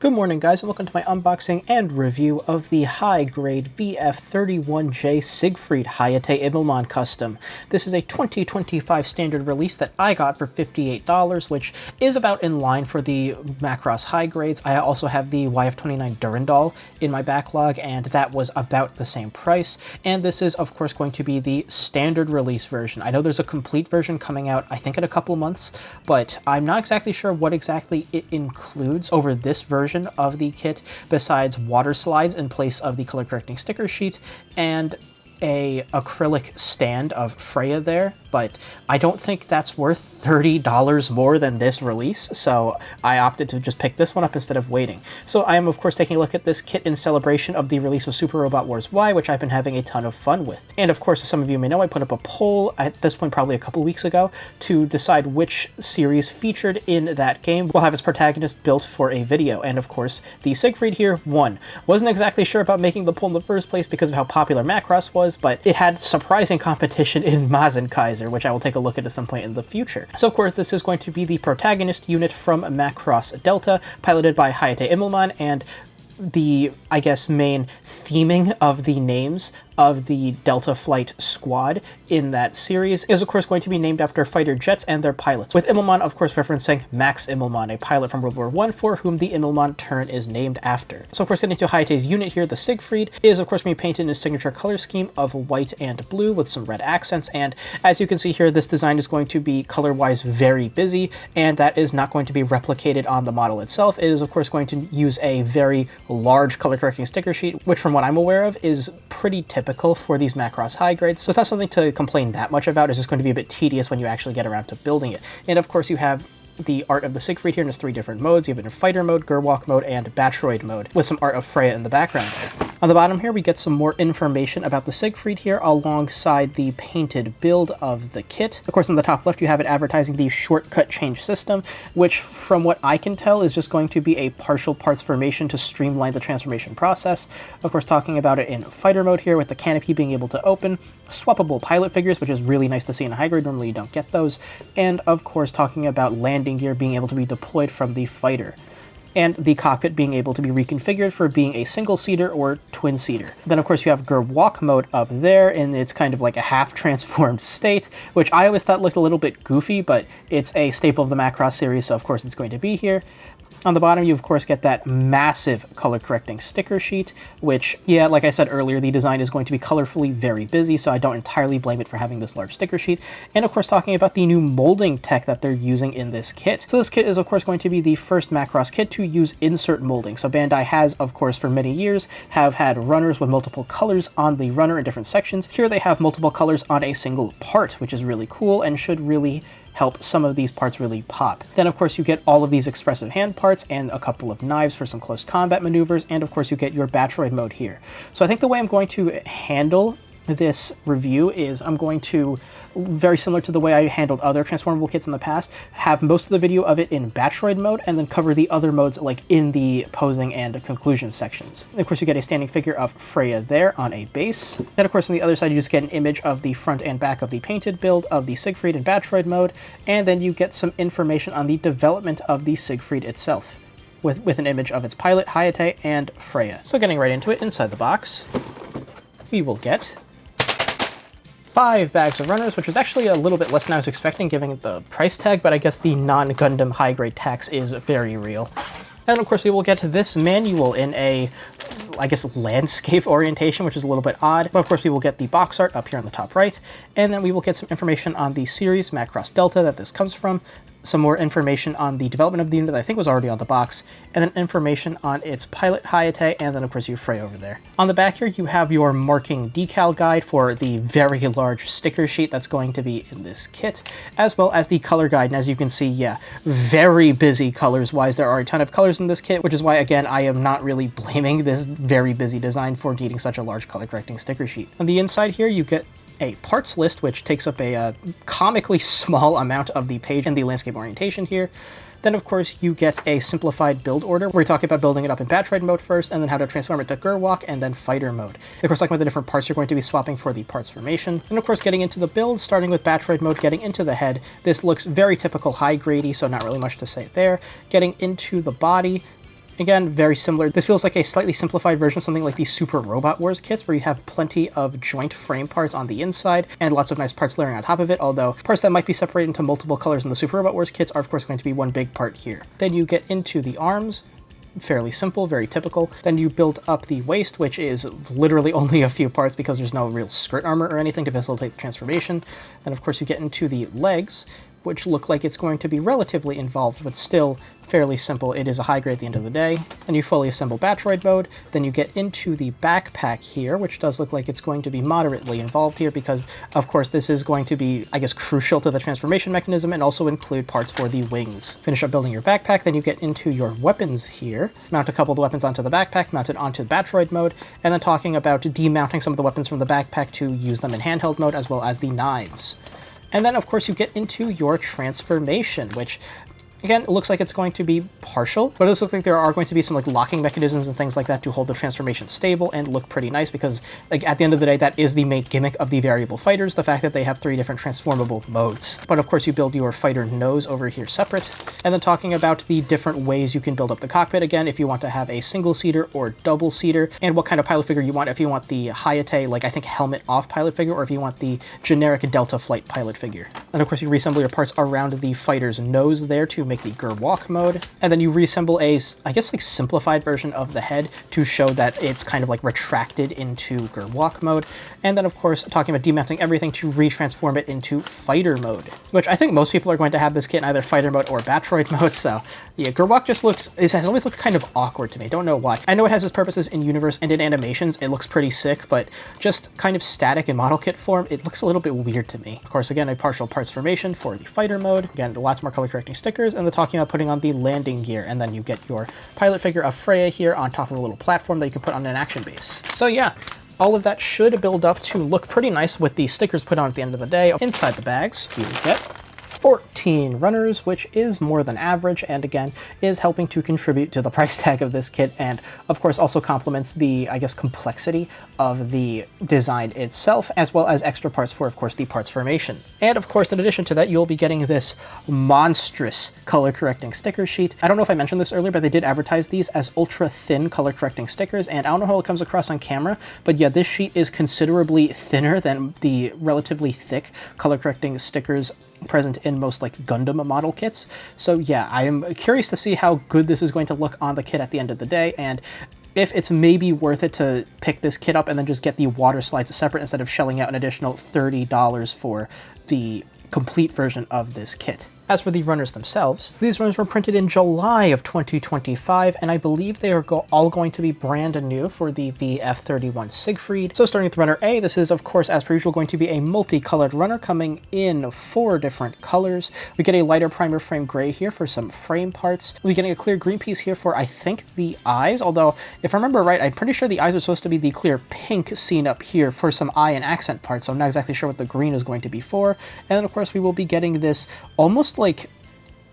Good morning, guys, and welcome to my unboxing and review of the high-grade VF-31J Siegfried Hayate Immelmann Custom. This is a 2025 standard release that I got for $58, which is about in line for the Macross high grades. I also have the YF-29 Durandal in my backlog, and that was about the same price. And this is, of course, going to be the standard release version. I know there's a complete version coming out, I think, in a couple months, but I'm not exactly sure what exactly it includes over this version of the kit besides water slides in place of the color correcting sticker sheet and a acrylic stand of Freya there, but I don't think that's worth $30 more than this release, so I opted to just pick this one up instead of waiting. So I am, of course, taking a look at this kit in celebration of the release of Super Robot Wars Y, which I've been having a ton of fun with. And of course, as some of you may know, I put up a poll at this point probably a couple weeks ago to decide which series featured in that game will have its protagonist built for a video, and of course, the Siegfried here won. Wasn't exactly sure about making the poll in the first place because of how popular Macross was, but it had surprising competition in Kaiser, which I will take a look at some point in the future. So of course, this is going to be the protagonist unit from Macross Delta, piloted by Hayate Immelmann, and the, I guess, main theming of the names of the Delta Flight squad in that series is, of course, going to be named after fighter jets and their pilots, with Immelmann, of course, referencing Max Immelmann, a pilot from World War I for whom the Immelmann turn is named after. So, of course, getting to Hayate's unit here, the Siegfried, is, of course, being painted in his signature color scheme of white and blue with some red accents, and as you can see here, this design is going to be color-wise very busy, and that is not going to be replicated on the model itself. It is, of course, going to use a very large color-correcting sticker sheet, which, from what I'm aware of, is pretty typical for these Macross high grades, so it's not something to complain that much about. It's just going to be a bit tedious when you actually get around to building it. And of course, you have the art of the Siegfried here in its three different modes. You have it in fighter mode, Gerwalk mode, and Battroid mode, with some art of Freya in the background. On the bottom here, we get some more information about the Siegfried here alongside the painted build of the kit. Of course, on the top left, you have it advertising the shortcut change system, which, from what I can tell, is just going to be a partial parts formation to streamline the transformation process. Of course, talking about it in fighter mode here, with the canopy being able to open, swappable pilot figures, which is really nice to see in a high grade. Normally you don't get those. And of course, talking about landing gear being able to be deployed from the fighter, and the cockpit being able to be reconfigured for being a single-seater or twin-seater. Then, of course, you have Gerwalk mode up there, and it's kind of like a half-transformed state, which I always thought looked a little bit goofy, but it's a staple of the Macross series, so of course it's going to be here. On the bottom, you of course get that massive color-correcting sticker sheet, which, yeah, like I said earlier, the design is going to be colorfully very busy, so I don't entirely blame it for having this large sticker sheet. And of course, talking about the new molding tech that they're using in this kit. So this kit is of course going to be the first Macross kit to use insert molding. So Bandai has, of course, for many years, have had runners with multiple colors on the runner in different sections. Here they have multiple colors on a single part, which is really cool and should really help some of these parts really pop. Then, of course, you get all of these expressive hand parts and a couple of knives for some close combat maneuvers, and of course you get your Battroid mode here. So I think the way I'm going to handle this review is I'm going to, very similar to the way I handled other transformable kits in the past, have most of the video of it in Battroid mode and then cover the other modes like in the posing and conclusion sections. And of course, you get a standing figure of Freya there on a base. Then of course on the other side you just get an image of the front and back of the painted build of the Siegfried in Battroid mode, and then you get some information on the development of the Siegfried itself, with an image of its pilot, Hayate, and Freya. So getting right into it, inside the box, we will get 5 bags of runners, which was actually a little bit less than I was expecting given the price tag, but I guess the non-Gundam high-grade tax is very real. And of course we will get this manual in a, I guess, landscape orientation, which is a little bit odd. But of course we will get the box art up here on the top right, and then we will get some information on the series, Macross Delta, that this comes from, some more information on the development of the unit that I think was already on the box, and then information on its pilot, Hayate, and then of course you Freya over there. On the back here you have your marking decal guide for the very large sticker sheet that's going to be in this kit, as well as the color guide, and as you can see, yeah, very busy colors-wise. There are a ton of colors in this kit, which is why, again, I am not really blaming this very busy design for needing such a large color-correcting sticker sheet. On the inside here you get a parts list, which takes up a comically small amount of the page in the landscape orientation here. Then, of course, you get a simplified build order, where we talk about building it up in Battroid mode first, and then how to transform it to Gerwalk, and then fighter mode. Of course, talking about the different parts you're going to be swapping for the parts formation. And of course, getting into the build, starting with Battroid mode, getting into the head. This looks very typical high-grady, so not really much to say there. Getting into the body, Again, very similar. This feels like a slightly simplified version of something like the Super Robot Wars kits, where you have plenty of joint frame parts on the inside and lots of nice parts layering on top of it, although parts that might be separated into multiple colors in the Super Robot Wars kits are of course going to be one big part here. Then you get into the arms. Fairly simple, very typical. Then you build up the waist, which is literally only a few parts because there's no real skirt armor or anything to facilitate the transformation. Then of course you get into the legs, which look like it's going to be relatively involved, but still fairly simple. It is a high grade at the end of the day. Then you fully assemble Battroid mode. Then you get into the backpack here, which does look like it's going to be moderately involved here because, of course, this is going to be, I guess, crucial to the transformation mechanism and also include parts for the wings. Finish up building your backpack, then you get into your weapons here. Mount a couple of the weapons onto the backpack, mount it onto Battroid mode, and then talking about demounting some of the weapons from the backpack to use them in handheld mode, as well as the knives. And then, of course, you get into your transformation, which, again, it looks like it's going to be partial, but it does look like there are going to be some like locking mechanisms and things like that to hold the transformation stable and look pretty nice because, like, at the end of the day, that is the main gimmick of the variable fighters, the fact that they have 3 different transformable modes. But of course, you build your fighter nose over here separate, and then talking about the different ways you can build up the cockpit again, if you want to have a single-seater or double-seater, and what kind of pilot figure you want, if you want the Hayate, like I think helmet-off pilot figure, or if you want the generic Delta flight pilot figure. And of course, you reassemble your parts around the fighter's nose there to make the Gerwalk mode, and then you reassemble a, I guess, like simplified version of the head to show that it's kind of like retracted into Gerwalk mode, and then of course talking about demounting everything to retransform it into fighter mode, which I think most people are going to have this kit in either fighter mode or Battroid mode, so yeah, Gerwalk just looks, it has always looked kind of awkward to me, don't know why. I know it has its purposes in universe and in animations, it looks pretty sick, but just kind of static in model kit form, it looks a little bit weird to me. Of course, again, a partial parts formation for the fighter mode, again, lots more color correcting stickers, and the talking about putting on the landing gear, and then you get your pilot figure of Freya here on top of a little platform that you can put on an action base. So yeah, all of that should build up to look pretty nice with the stickers put on at the end of the day. Inside the bags, you get 14 runners, which is more than average, and again, is helping to contribute to the price tag of this kit, and of course also complements the, I guess, complexity of the design itself, as well as extra parts for, of course, the parts formation. And of course, in addition to that, you'll be getting this monstrous color correcting sticker sheet. I don't know if I mentioned this earlier, but they did advertise these as ultra thin color correcting stickers, and I don't know how it comes across on camera, but yeah, this sheet is considerably thinner than the relatively thick color correcting stickers present in most like Gundam model kits. So yeah, I am curious to see how good this is going to look on the kit at the end of the day, and if it's maybe worth it to pick this kit up and then just get the water slides separate instead of shelling out an additional $30 for the complete version of this kit. As for the runners themselves, these runners were printed in July of 2025, and I believe they are all going to be brand new for the VF-31 Siegfried. So starting with runner A, this is of course as per usual going to be a multicolored runner coming in 4 different colors. We get a lighter primer frame gray here for some frame parts. We're getting a clear green piece here for, I think, the eyes, although if I remember right, I'm pretty sure the eyes are supposed to be the clear pink seen up here for some eye and accent parts, so I'm not exactly sure what the green is going to be for. And then of course we will be getting this almost like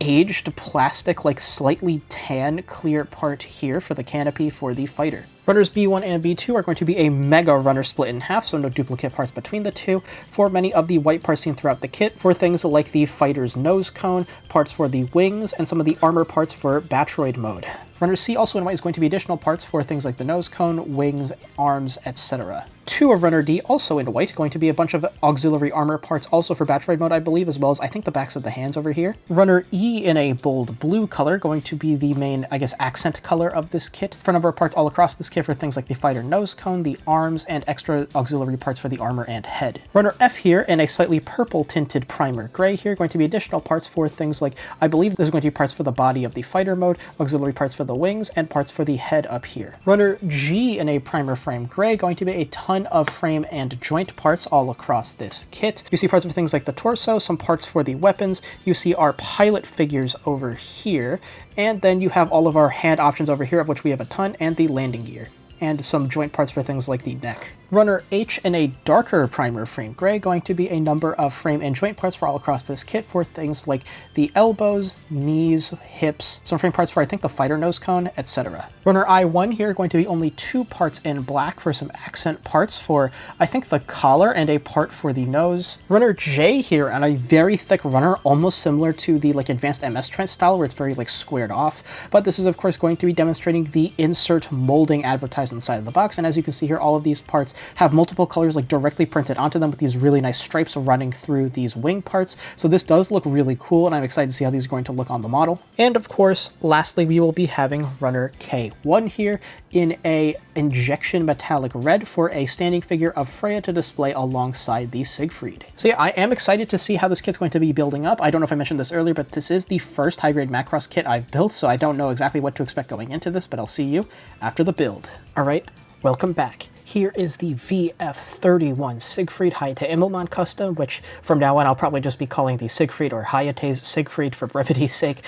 aged plastic, like slightly tan clear part here for the canopy for the fighter. Runners B1 and B2 are going to be a mega runner split in half, so no duplicate parts between the two, for many of the white parts seen throughout the kit, for things like the fighter's nose cone, parts for the wings, and some of the armor parts for Battroid mode. Runner C, also in white, is going to be additional parts for things like the nose cone, wings, arms, etc. 2 of Runner D, also in white, going to be a bunch of auxiliary armor parts also for Battroid mode, I believe, as well as I think the backs of the hands over here. Runner E in a bold blue color, going to be the main, I guess, accent color of this kit, for a number of parts all across this kit for things like the fighter nose cone, the arms, and extra auxiliary parts for the armor and head. Runner F here in a slightly purple tinted primer gray here, going to be additional parts for things like, I believe there's going to be parts for the body of the fighter mode, auxiliary parts for the wings, and parts for the head up here. Runner G in a primer frame gray, going to be a ton of frame and joint parts all across this kit. You see parts for things like the torso, some parts for the weapons, you see our pilot figures over here, and then you have all of our hand options over here, of which we have a ton, and the landing gear, and some joint parts for things like the neck. Runner H in a darker primer frame gray, going to be a number of frame and joint parts for all across this kit for things like the elbows, knees, hips, some frame parts for I think the fighter nose cone, etc. Runner I1 here going to be only 2 parts in black for some accent parts for I think the collar and a part for the nose. Runner J here on a very thick runner, almost similar to the like advanced MS Trent style where it's very like squared off, but this is of course going to be demonstrating the insert molding advertised on the side of the box, and as you can see here, all of these parts have multiple colors like directly printed onto them with these really nice stripes running through these wing parts. So this does look really cool, and I'm excited to see how these are going to look on the model. And of course, lastly, we will be having runner K1 here in a injection metallic red for a standing figure of Freya to display alongside the Siegfried. So yeah, I am excited to see how this kit's going to be building up. I don't know if I mentioned this earlier, but this is the first high-grade Macross kit I've built, so I don't know exactly what to expect going into this, but I'll see you after the build. All right, welcome back. Here is the VF-31 Siegfried Hayate Immelmann Custom, which from now on I'll probably just be calling the Siegfried or Hayate's Siegfried for brevity's sake.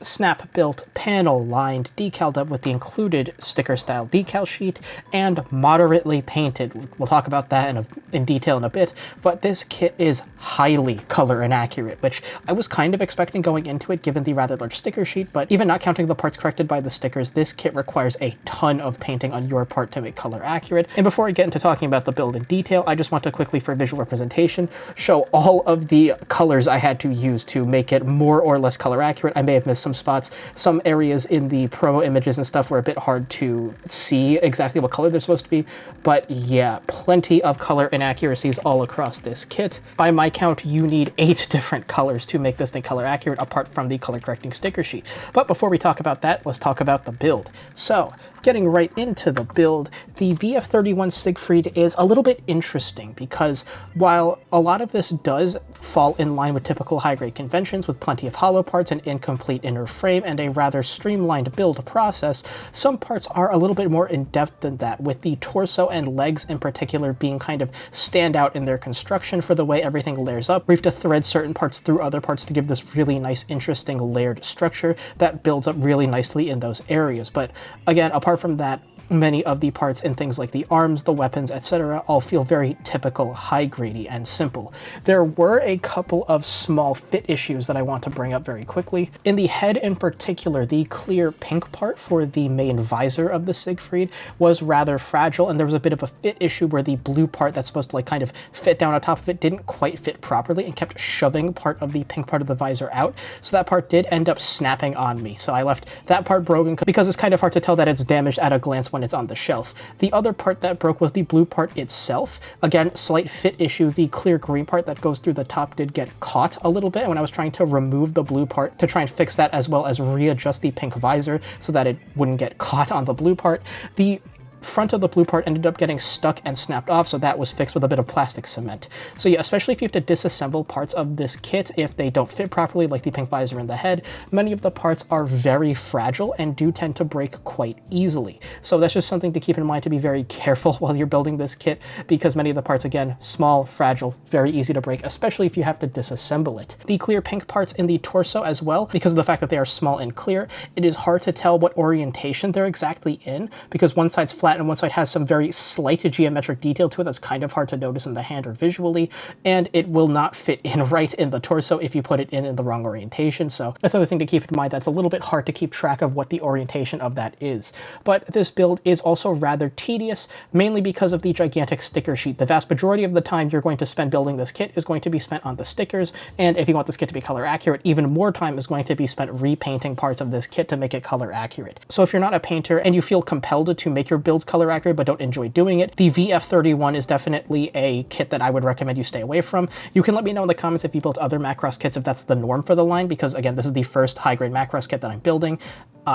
Snap-built, panel-lined, decaled up with the included sticker-style decal sheet, and moderately painted. We'll talk about that in detail in a bit, but this kit is highly color inaccurate, which I was kind of expecting going into it given the rather large sticker sheet, but even not counting the parts corrected by the stickers, this kit requires a ton of painting on your part to make color accurate. And before I get into talking about the build in detail, I just want to quickly, for visual representation, show all of the colors I had to use to make it more or less color accurate. I may have missed some spots. Some areas in the promo images and stuff were a bit hard to see exactly what color they're supposed to be, but yeah, plenty of color inaccuracies all across this kit. By my count, you need 8 different colors to make this thing color accurate apart from the color correcting sticker sheet. But before we talk about that, let's talk about the build. So, getting right into the build, the VF-31 Siegfried is a little bit interesting because while a lot of this does fall in line with typical high-grade conventions with plenty of hollow parts, an incomplete inner frame, and a rather streamlined build process, some parts are a little bit more in-depth than that, with the torso and legs in particular being kind of stand out in their construction for the way everything layers up. We have to thread certain parts through other parts to give this really nice, interesting layered structure that builds up really nicely in those areas. But again, apart from that, many of the parts in things like the arms, the weapons, etc. all feel very typical, high-grady, and simple. There were a couple of small fit issues that I want to bring up very quickly. In the head in particular, the clear pink part for the main visor of the Siegfried was rather fragile, and there was a bit of a fit issue where the blue part that's supposed to like kind of fit down on top of it didn't quite fit properly and kept shoving part of the pink part of the visor out, so that part did end up snapping on me. So I left that part broken because it's kind of hard to tell that it's damaged at a glance when it's on the shelf. The other part that broke was the blue part itself. Again, slight fit issue. The clear green part that goes through the top did get caught a little bit, and when I was trying to remove the blue part to try and fix that as well as readjust the pink visor so that it wouldn't get caught on the blue part, the front of the blue part ended up getting stuck and snapped off, so that was fixed with a bit of plastic cement. So yeah, especially if you have to disassemble parts of this kit if they don't fit properly, like the pink visor in the head, many of the parts are very fragile and do tend to break quite easily. So that's just something to keep in mind, to be very careful while you're building this kit, because many of the parts, again, small, fragile, very easy to break, especially if you have to disassemble it. The clear pink parts in the torso as well, because of the fact that they are small and clear, it is hard to tell what orientation they're exactly in, because one side's flat and one side has some very slight geometric detail to it that's kind of hard to notice in the hand or visually, and it will not fit in right in the torso if you put it in the wrong orientation. So that's another thing to keep in mind. That's a little bit hard to keep track of what the orientation of that is. But this build is also rather tedious, mainly because of the gigantic sticker sheet. The vast majority of the time you're going to spend building this kit is going to be spent on the stickers, and if you want this kit to be color accurate, even more time is going to be spent repainting parts of this kit to make it color accurate. So if you're not a painter and you feel compelled to make your builds color accurate but don't enjoy doing it, the VF-31 is definitely a kit that I would recommend you stay away from. You can let me know in the comments if you built other Macross kits, if that's the norm for the line, because again, this is the first high-grade Macross kit that I'm building.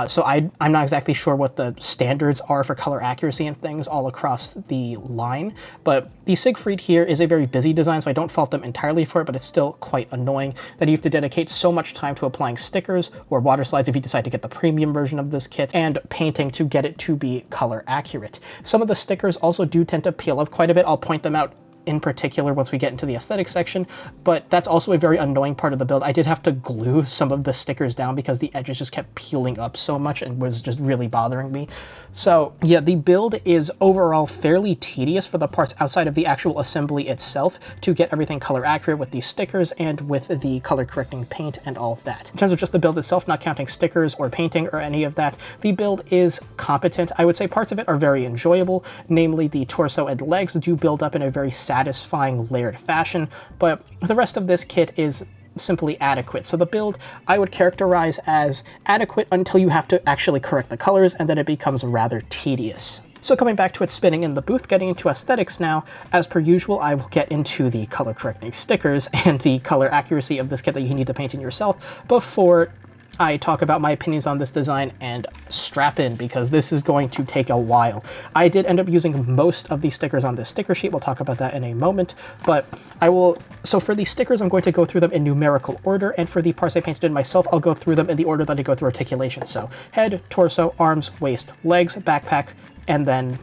So I'm not exactly sure what the standards are for color accuracy and things all across the line, but the Siegfried here is a very busy design, so I don't fault them entirely for it, but it's still quite annoying that you have to dedicate so much time to applying stickers or water slides if you decide to get the premium version of this kit, and painting to get it to be color accurate. Some of the stickers also do tend to peel up quite a bit. I'll point them out in particular once we get into the aesthetic section, but that's also a very annoying part of the build. I did have to glue some of the stickers down because the edges just kept peeling up so much and was just really bothering me. So yeah, the build is overall fairly tedious for the parts outside of the actual assembly itself to get everything color accurate with these stickers and with the color correcting paint and all of that. In terms of just the build itself, not counting stickers or painting or any of that, the build is competent. I would say parts of it are very enjoyable, namely the torso and legs do build up in a very satisfying layered fashion, but the rest of this kit is simply adequate. So the build I would characterize as adequate until you have to actually correct the colors, and then it becomes rather tedious. So coming back to it spinning in the booth, getting into aesthetics now, as per usual, I will get into the color correcting stickers and the color accuracy of this kit that you need to paint in yourself before I talk about my opinions on this design, and strap in because this is going to take a while. I did end up using most of the stickers on this sticker sheet. We'll talk about that in a moment, but so for the stickers, I'm going to go through them in numerical order, and for the parts I painted in myself, I'll go through them in the order that I go through articulation. So head, torso, arms, waist, legs, backpack, and then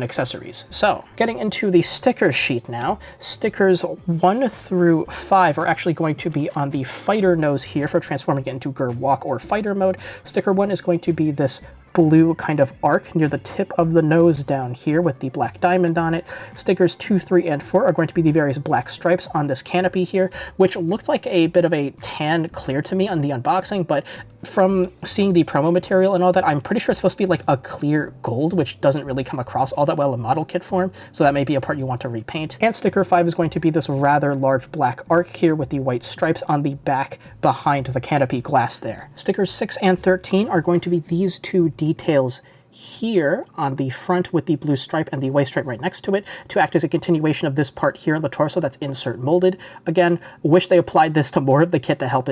accessories. So getting into the sticker sheet now, stickers 1 through 5 are actually going to be on the fighter nose here for transforming it into Gerwalk or fighter mode. Sticker 1 is going to be this blue kind of arc near the tip of the nose down here with the black diamond on it. Stickers 2, 3, and 4 are going to be the various black stripes on this canopy here, which looked like a bit of a tan clear to me on the unboxing, but from seeing the promo material and all that, I'm pretty sure it's supposed to be like a clear gold, which doesn't really come across all that well in model kit form, so that may be a part you want to repaint. And sticker 5 is going to be this rather large black arc here with the white stripes on the back behind the canopy glass there. Stickers 6 and 13 are going to be these two details here on the front with the blue stripe and the white stripe right next to it to act as a continuation of this part here on the torso that's insert molded. Again, wish they applied this to more of the kit to help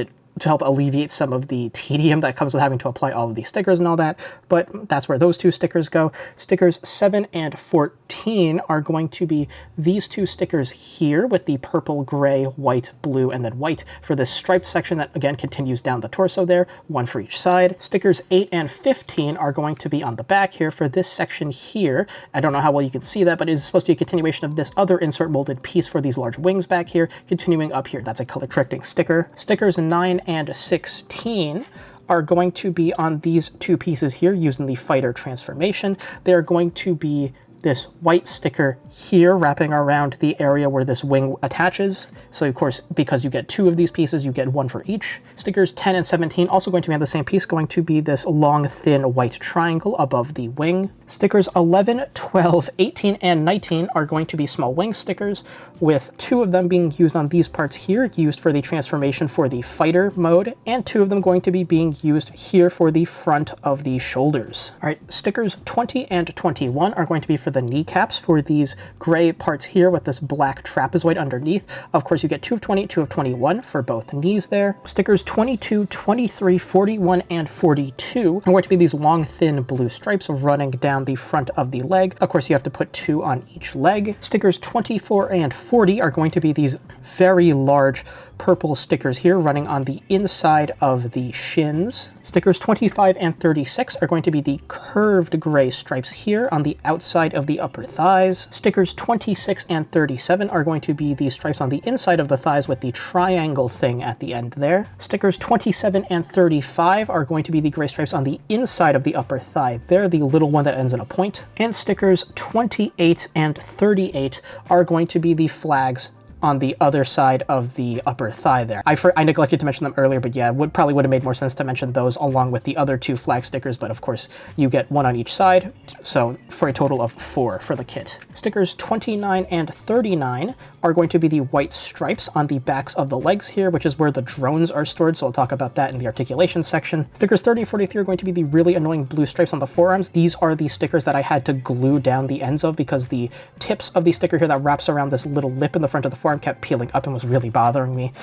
alleviate some of the tedium that comes with having to apply all of these stickers and all that, but that's where those two stickers go. Stickers 7 and 14 are going to be these two stickers here with the purple, gray, white, blue, and then white for this striped section that again continues down the torso there, one for each side. Stickers 8 and 15 are going to be on the back here for this section here. I don't know how well you can see that, but it is supposed to be a continuation of this other insert molded piece for these large wings back here, continuing up here. That's a color correcting sticker. Stickers 9 and 16 are going to be on these two pieces here using the fighter transformation. They're going to be this white sticker here wrapping around the area where this wing attaches. So of course, because you get two of these pieces, you get one for each. Stickers 10 and 17 also going to be on the same piece, going to be this long, thin white triangle above the wing. Stickers 11, 12, 18, and 19 are going to be small wing stickers, with 2 of them being used on these parts here, used for the transformation for the fighter mode, and 2 of them going to be being used here for the front of the shoulders. All right, stickers 20 and 21 are going to be for the kneecaps for these gray parts here with this black trapezoid underneath. Of course, you get 2 of 20, 2 of 21 for both knees there. Stickers 22, 23, 41, and 42 are going to be these long, thin blue stripes running down the front of the leg. Of course, you have to put 2 on each leg. Stickers 24 and 40 are going to be these very large purple stickers here running on the inside of the shins. Stickers 25 and 36 are going to be the curved gray stripes here on the outside of the upper thighs. Stickers 26 and 37 are going to be these stripes on the inside of the thighs with the triangle thing at the end there. Stickers 27 and 35 are going to be the gray stripes on the inside of the upper thigh there, the little one that ends in a point. And stickers 28 and 38 are going to be the flags on the other side of the upper thigh there. I neglected to mention them earlier, but yeah, probably would have made more sense to mention those along with the other 2 flag stickers, but of course you get 1 on each side, so for a total of 4 for the kit. Stickers 29 and 39 are going to be the white stripes on the backs of the legs here, which is where the drones are stored, so I'll talk about that in the articulation section. Stickers 30 and 43 are going to be the really annoying blue stripes on the forearms. These are the stickers that I had to glue down the ends of because the tips of the sticker here that wraps around this little lip in the front of the forearm kept peeling up and was really bothering me.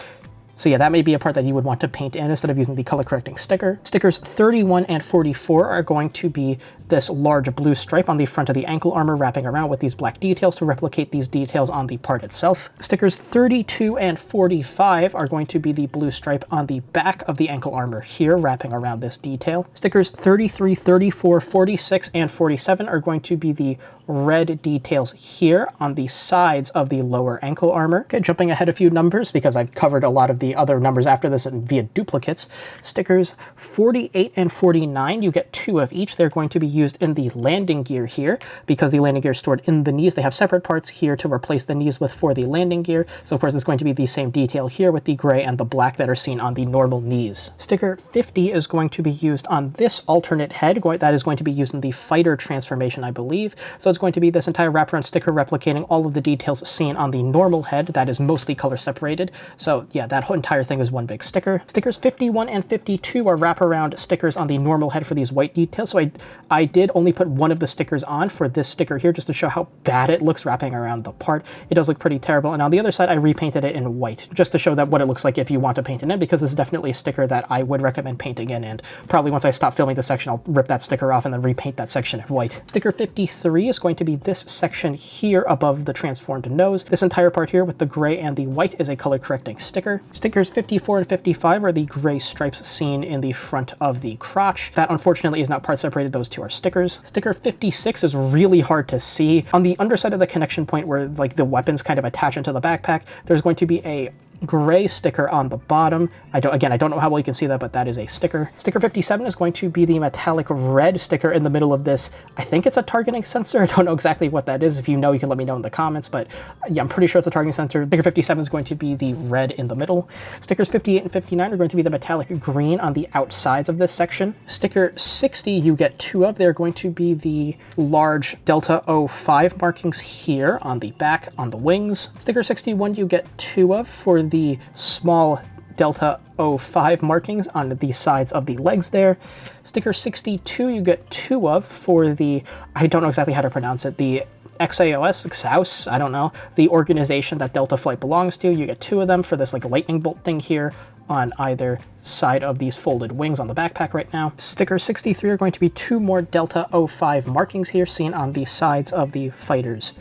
So yeah, that may be a part that you would want to paint in instead of using the color correcting sticker. Stickers 31 and 44 are going to be this large blue stripe on the front of the ankle armor wrapping around with these black details to replicate these details on the part itself. Stickers 32 and 45 are going to be the blue stripe on the back of the ankle armor here wrapping around this detail. Stickers 33, 34, 46, and 47 are going to be the red details here on the sides of the lower ankle armor. Okay, jumping ahead a few numbers because I've covered a lot of the other numbers after this via duplicates. Stickers 48 and 49, you get 2 of each. They're going to be used in the landing gear here because the landing gear is stored in the knees. They have separate parts here to replace the knees with for the landing gear. So of course it's going to be the same detail here with the gray and the black that are seen on the normal knees. Sticker 50 is going to be used on this alternate head. That is going to be used in the fighter transformation, I believe. So it's going to be this entire wraparound sticker replicating all of the details seen on the normal head that is mostly color separated. So yeah, that whole entire thing is one big sticker. Stickers 51 and 52 are wraparound stickers on the normal head for these white details. So I did only put one of the stickers on for this sticker here just to show how bad it looks wrapping around the part. It does look pretty terrible. And on the other side, I repainted it in white just to show that what it looks like if you want to paint it in, because this is definitely a sticker that I would recommend painting in. And probably once I stop filming this section, I'll rip that sticker off and then repaint that section in white. Sticker 53 is going to be this section here above the transformed nose. This entire part here with the gray and the white is a color correcting sticker. Stickers 54 and 55 are the gray stripes seen in the front of the crotch. That unfortunately is not part separated. Those two are stickers. Sticker 56 is really hard to see. On the underside of the connection point where like the weapons kind of attach into the backpack, there's going to be a gray sticker on the bottom. I don't know how well you can see that, but that is a sticker. Sticker 57 is going to be the metallic red sticker in the middle of this. I think it's a targeting sensor. I don't know exactly what that is. If you know, you can let me know in the comments, but yeah, I'm pretty sure it's a targeting sensor. Sticker 57 is going to be the red in the middle. Stickers 58 and 59 are going to be the metallic green on the outsides of this section. Sticker 60 you get 2 of. They're going to be the large Delta 05 markings here on the back, on the wings. Sticker 61 you get 2 of for the small Delta 05 markings on the sides of the legs there. Sticker 62 you get 2 of for the, I don't know exactly how to pronounce it, the XAOS, I don't know, the organization that Delta Flight belongs to. You get 2 of them for this like lightning bolt thing here on either side of these folded wings on the backpack right now. Sticker 63 are going to be 2 more Delta 05 markings here seen on the sides of the fighter's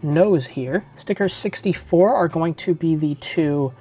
nose here. Sticker 64 are going to be the 2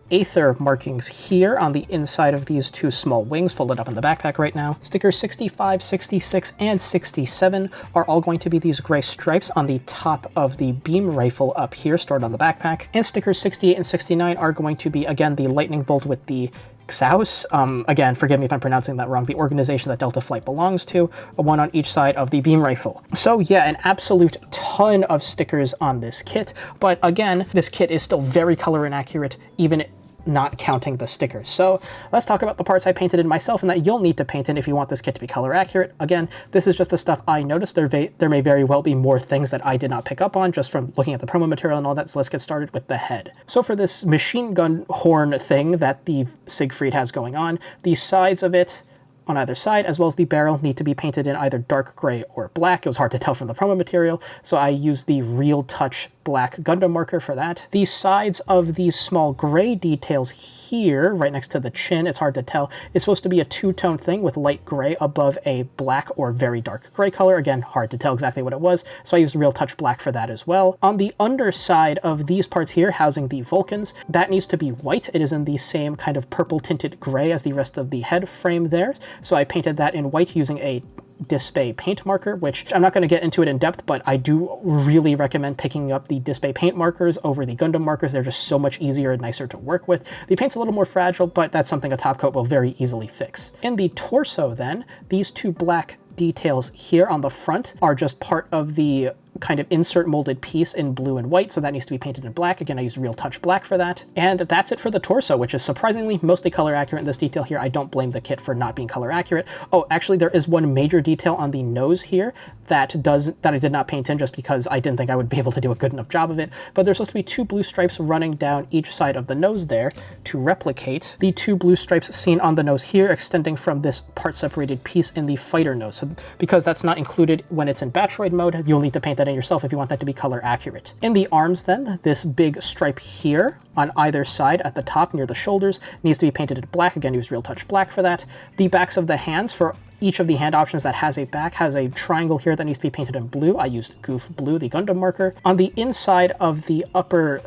Aether markings here on the inside of these 2 small wings folded up in the backpack right now. Stickers 65, 66, and 67 are all going to be these gray stripes on the top of the beam rifle up here stored on the backpack. And stickers 68 and 69 are going to be, again, the lightning bolt with the Xaus, again, forgive me if I'm pronouncing that wrong, the organization that Delta Flight belongs to, one on each side of the beam rifle. So yeah, an absolute ton of stickers on this kit, but again, this kit is still very color inaccurate, even not counting the stickers. So let's talk about the parts I painted in myself and that you'll need to paint in if you want this kit to be color accurate. Again, this is just the stuff I noticed. There may very well be more things that I did not pick up on just from looking at the promo material and all that, so let's get started with the head. So for this machine gun horn thing that the Siegfried has going on, the sides of it on either side, as well as the barrel, need to be painted in either dark gray or black. It was hard to tell from the promo material, so I used the Real Touch black Gundam marker for that. The sides of these small gray details here, right next to the chin, it's hard to tell. It's supposed to be a two-tone thing with light gray above a black or very dark gray color. Again, hard to tell exactly what it was, so I used Real Touch black for that as well. On the underside of these parts here, housing the Vulcans, that needs to be white. It is in the same kind of purple tinted gray as the rest of the head frame there, so I painted that in white using a Display paint marker, which I'm not going to get into it in depth, but I do really recommend picking up the Display paint markers over the Gundam markers. They're just so much easier and nicer to work with. The paint's a little more fragile, but that's something a top coat will very easily fix. In the torso then, these 2 black details here on the front are just part of the kind of insert molded piece in blue and white, so that needs to be painted in black. Again, I used Real Touch black for that. And that's it for the torso, which is surprisingly mostly color accurate in this detail here. I don't blame the kit for not being color accurate. Oh, actually, there is one major detail on the nose here that I did not paint in just because I didn't think I would be able to do a good enough job of it, but there's supposed to be 2 blue stripes running down each side of the nose there to replicate the 2 blue stripes seen on the nose here extending from this part separated piece in the fighter nose. So because that's not included when it's in Battroid mode, you'll need to paint that that in yourself if you want that to be color accurate. In the arms then, this big stripe here on either side at the top near the shoulders needs to be painted in black. Again, use Real Touch Black for that. The backs of the hands, for each of the hand options that has a back, has a triangle here that needs to be painted in blue. I used Goof Blue, the Gundam marker. On the inside of the upper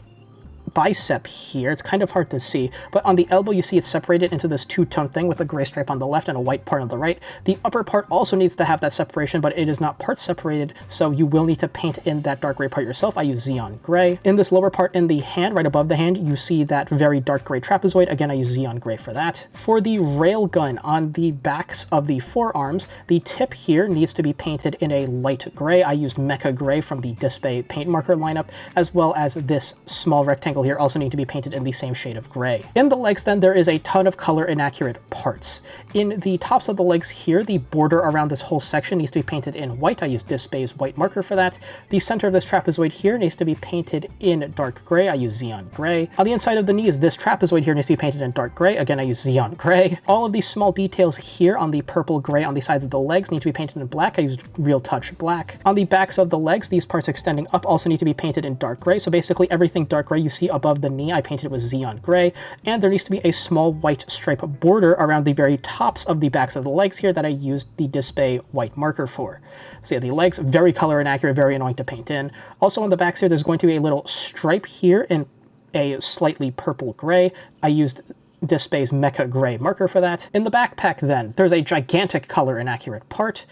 bicep here, it's kind of hard to see, but on the elbow you see it's separated into this two-tone thing with a gray stripe on the left and a white part on the right. The upper part also needs to have that separation, but it is not part separated, so you will need to paint in that dark gray part yourself. I use Xeon Gray. In this lower part in the hand, right above the hand, you see that very dark gray trapezoid. Again, I use Xeon Gray for that. For the rail gun on the backs of the forearms, the tip here needs to be painted in a light gray. I used Mecha Gray from the Display paint marker lineup, as well as this small rectangle here also need to be painted in the same shade of gray. In the legs then, there is a ton of color inaccurate parts. In the tops of the legs here, the border around this whole section needs to be painted in white. I use Dispay's white marker for that. The center of this trapezoid here needs to be painted in dark gray. I use Xeon Gray. On the inside of the knees, this trapezoid here needs to be painted in dark gray. Again, I use Xeon Gray. All of these small details here on the purple gray on the sides of the legs need to be painted in black. I used Real Touch Black. On the backs of the legs, these parts extending up also need to be painted in dark gray. So basically everything dark gray you see above the knee, I painted with Xeon Gray, and there needs to be a small white stripe border around the very tops of the backs of the legs here that I used the Display white marker for. So yeah, the legs, very color inaccurate, very annoying to paint in. Also on the backs here, there's going to be a little stripe here in a slightly purple gray. I used Dispay's Mecha Gray marker for that. In the backpack then, there's a gigantic color inaccurate part.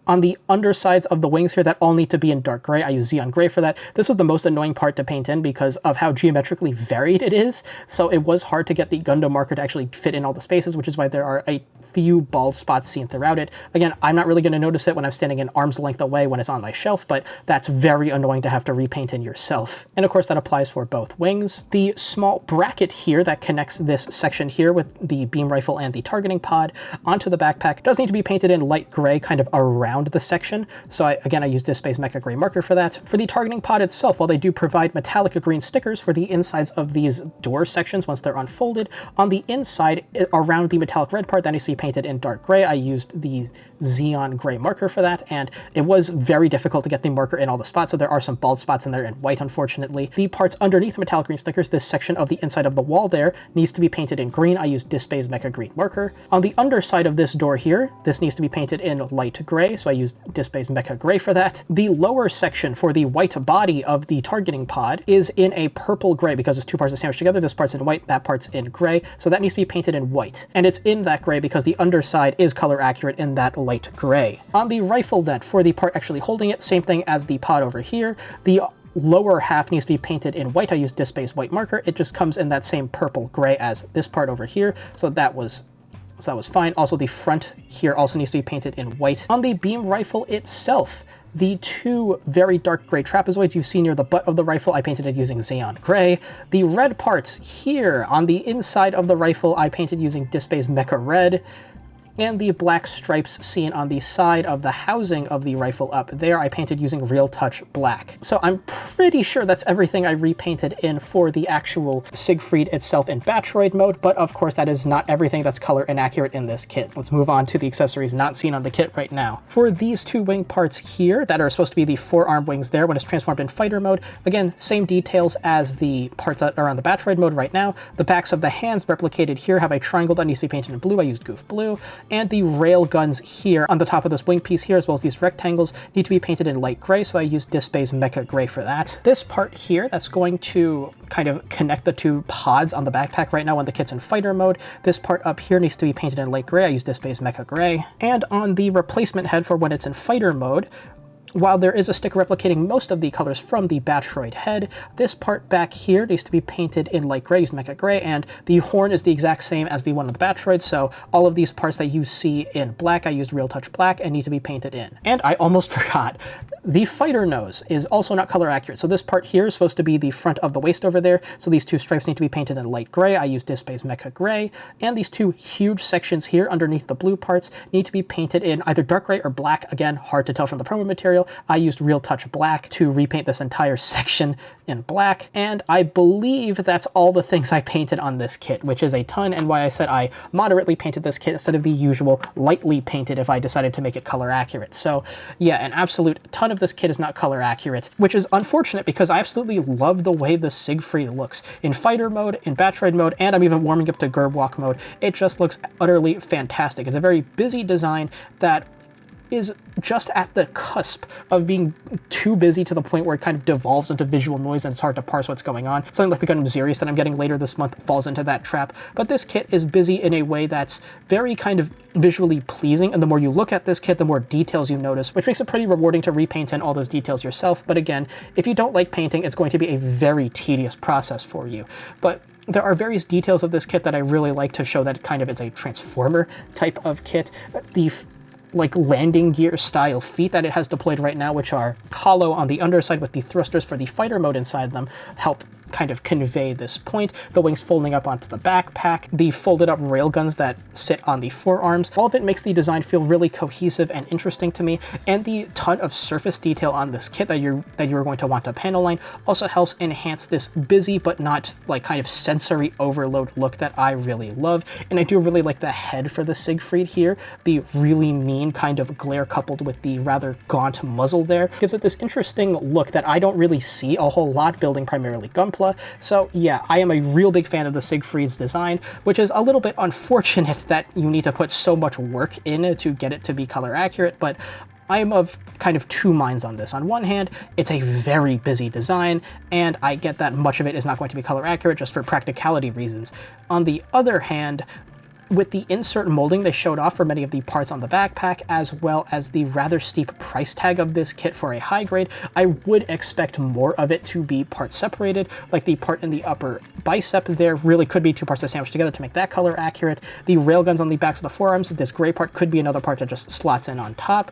On the undersides of the wings here that all need to be in dark gray, I use Xeon Gray for that. This is the most annoying part to paint in because of how geometrically varied it is, so it was hard to get the Gundam marker to actually fit in all the spaces, which is why there are a few bald spots seen throughout it. Again, I'm not really going to notice it when I'm standing an arm's length away when it's on my shelf, but that's very annoying to have to repaint in yourself. And of course that applies for both wings. The small bracket here that connects this section here with the beam rifle and the targeting pod onto the backpack does need to be painted in light gray kind of around the section. So I use Dispay's Mecha Gray marker for that. For the targeting pod itself, while they do provide metallic green stickers for the insides of these door sections once they're unfolded, on the inside around the metallic red part that needs to be painted in dark gray. I used the Xeon Gray marker for that, and it was very difficult to get the marker in all the spots, so there are some bald spots in there in white, unfortunately. The parts underneath the metallic green stickers, this section of the inside of the wall there, needs to be painted in green. I used Dispay's Mecha Green marker. On the underside of this door here, this needs to be painted in light gray, so I used Dispay's Mecha Gray for that. The lower section for the white body of the targeting pod is in a purple gray because it's two parts that sandwiched together. This part's in white, that part's in gray, so that needs to be painted in white. And it's in that gray because the underside is color accurate in that light gray. On the rifle then, for the part actually holding it, same thing as the pod over here. The lower half needs to be painted in white. I used Dispay's white marker. It just comes in that same purple gray as this part over here, so that was fine. Also, the front here also needs to be painted in white. On the beam rifle itself, the two very dark gray trapezoids you see near the butt of the rifle, I painted it using Xeon Gray. The red parts here on the inside of the rifle, I painted using Dispay's Mecha Red. And the black stripes seen on the side of the housing of the rifle up there, I painted using Real Touch Black. So I'm pretty sure that's everything I repainted in for the actual Siegfried itself in Battroid mode, but of course that is not everything that's color inaccurate in this kit. Let's move on to the accessories not seen on the kit right now. For these two wing parts here that are supposed to be the forearm wings there when it's transformed in fighter mode, again, same details as the parts that are on the Battroid mode right now. The backs of the hands replicated here have a triangle that needs to be painted in blue. I used Goof Blue. And the rail guns here on the top of this wing piece here, as well as these rectangles, need to be painted in light gray, so I used Dispay's Mecha Gray for that. This part here, that's going to kind of connect the two pods on the backpack right now when the kit's in fighter mode. This part up here needs to be painted in light gray. I used Dispay's Mecha Gray. And on the replacement head for when it's in fighter mode, while there is a sticker replicating most of the colors from the Battroid head, this part back here needs to be painted in light gray, using Mecha Gray, and the horn is the exact same as the one on the Battroid, so all of these parts that you see in black, I used Real Touch Black and need to be painted in. And I almost forgot, the fighter nose is also not color accurate, so this part here is supposed to be the front of the waist over there, so these two stripes need to be painted in light gray. I used Dispay's Mecha Gray, and these two huge sections here underneath the blue parts need to be painted in either dark gray or black. Again, hard to tell from the promo material. I used Real Touch Black to repaint this entire section in black, and I believe that's all the things I painted on this kit, which is a ton, and why I said I moderately painted this kit instead of the usual lightly painted if I decided to make it color accurate. So yeah, an absolute ton of of this kit is not color accurate, which is unfortunate because I absolutely love the way the Siegfried looks. In fighter mode, in Battroid mode, and I'm even warming up to Gerwalk mode, it just looks utterly fantastic. It's a very busy design that is just at the cusp of being too busy to the point where it kind of devolves into visual noise and it's hard to parse what's going on. Something like the Gundam Xerius that I'm getting later this month falls into that trap, but this kit is busy in a way that's very kind of visually pleasing, and the more you look at this kit, the more details you notice, which makes it pretty rewarding to repaint in all those details yourself. But again, if you don't like painting, it's going to be a very tedious process for you. But there are various details of this kit that I really like to show that kind of it's a transformer type of kit. The like landing gear style feet that it has deployed right now, which are hollow on the underside with the thrusters for the fighter mode inside them, help kind of convey this point. The wings folding up onto the backpack, the folded up railguns that sit on the forearms, all of it makes the design feel really cohesive and interesting to me, and the ton of surface detail on this kit that you're going to want to panel line also helps enhance this busy but not like kind of sensory overload look that I really love. And I do really like the head for the Siegfried here. The really mean kind of glare coupled with the rather gaunt muzzle there gives it this interesting look that I don't really see a whole lot building primarily Gunpla. So yeah, I am a real big fan of the Siegfried's design, which is a little bit unfortunate that you need to put so much work in to get it to be color accurate, but I'm of kind of two minds on this. On one hand, it's a very busy design, and I get that much of it is not going to be color accurate just for practicality reasons. On the other hand, with the insert molding they showed off for many of the parts on the backpack, as well as the rather steep price tag of this kit for a high grade, I would expect more of it to be part separated, like the part in the upper bicep there really could be two parts that sandwiched together to make that color accurate. The railguns on the backs of the forearms, this gray part could be another part that just slots in on top.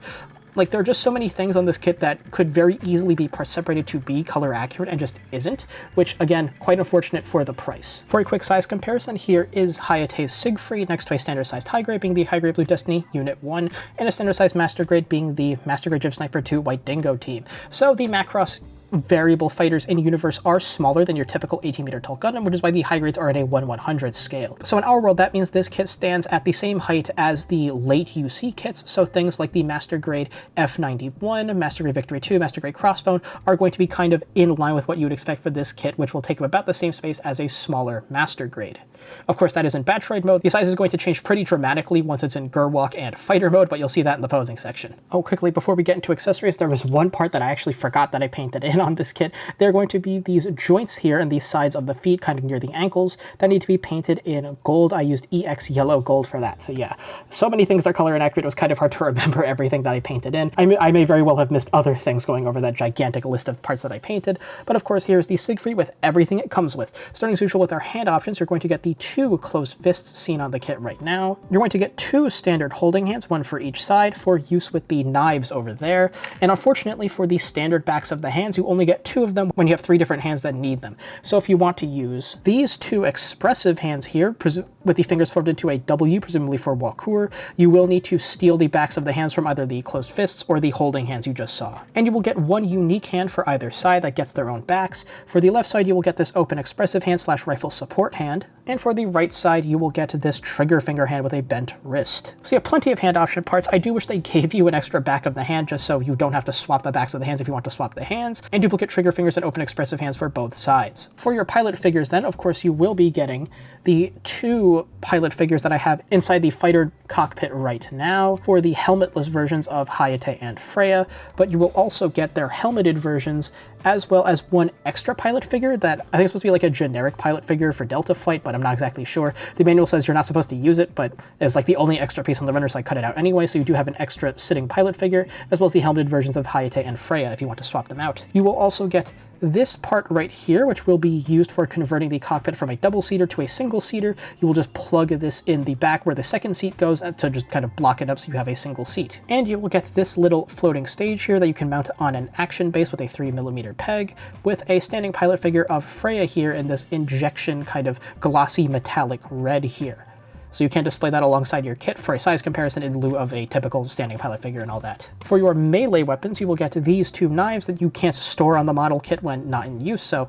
Like, there are just so many things on this kit that could very easily be part separated to be color accurate and just isn't, which again, quite unfortunate for the price. For a quick size comparison, here is Hayate's Siegfried next to a standard sized high grade being the High Grade Blue Destiny Unit 1, and a standard sized master grade being the Master Grade Jiv Sniper 2 White Dingo team. So the Macross variable fighters in universe are smaller than your typical 18-meter tall Gundam, which is why the high grades are at a 1/100 scale. So in our world, that means this kit stands at the same height as the late UC kits, so things like the Master Grade F91, Master Grade Victory 2, Master Grade Crossbone are going to be kind of in line with what you would expect for this kit, which will take up about the same space as a smaller Master Grade. Of course, that is in Battroid mode. The size is going to change pretty dramatically once it's in Gerwalk and Fighter mode, but you'll see that in the posing section. Oh, quickly, before we get into accessories, there was one part that I actually forgot that I painted in on this kit. There are going to be these joints here and these sides of the feet, kind of near the ankles, that need to be painted in gold. I used EX yellow gold for that. So yeah, so many things are color inaccurate, it was kind of hard to remember everything that I painted in. I may very well have missed other things going over that gigantic list of parts that I painted, but of course, here's the Siegfried with everything it comes with. Starting as usual with our hand options, you're going to get the two closed fists seen on the kit right now. You're going to get two standard holding hands, one for each side, for use with the knives over there. And unfortunately for the standard backs of the hands, you only get two of them when you have three different hands that need them. So if you want to use these two expressive hands here, with the fingers formed into a W, presumably for Walkure, you will need to steal the backs of the hands from either the closed fists or the holding hands you just saw. And you will get one unique hand for either side that gets their own backs. For the left side, you will get this open expressive hand / rifle support hand. And for the right side, you will get this trigger finger hand with a bent wrist. So you have plenty of hand option parts. I do wish they gave you an extra back of the hand just so you don't have to swap the backs of the hands if you want to swap the hands, and duplicate trigger fingers and open expressive hands for both sides. For your pilot figures then, of course, you will be getting the two pilot figures that I have inside the fighter cockpit right now for the helmetless versions of Hayate and Freya, but you will also get their helmeted versions, as well as one extra pilot figure that I think is supposed to be like a generic pilot figure for Delta Flight, but I'm not exactly sure. The manual says you're not supposed to use it, but it's like the only extra piece on the render, so I cut it out anyway, so you do have an extra sitting pilot figure, as well as the helmeted versions of Hayate and Freya if you want to swap them out. You will also get this part right here, which will be used for converting the cockpit from a double-seater to a single-seater. You will just plug this in the back where the second seat goes to just kind of block it up so you have a single seat. And you will get this little floating stage here that you can mount on an action base with a 3mm peg, with a standing pilot figure of Freya here in this injection kind of glossy metallic red here. So you can display that alongside your kit for a size comparison in lieu of a typical standing pilot figure and all that. For your melee weapons, you will get these two knives that you can't store on the model kit when not in use, so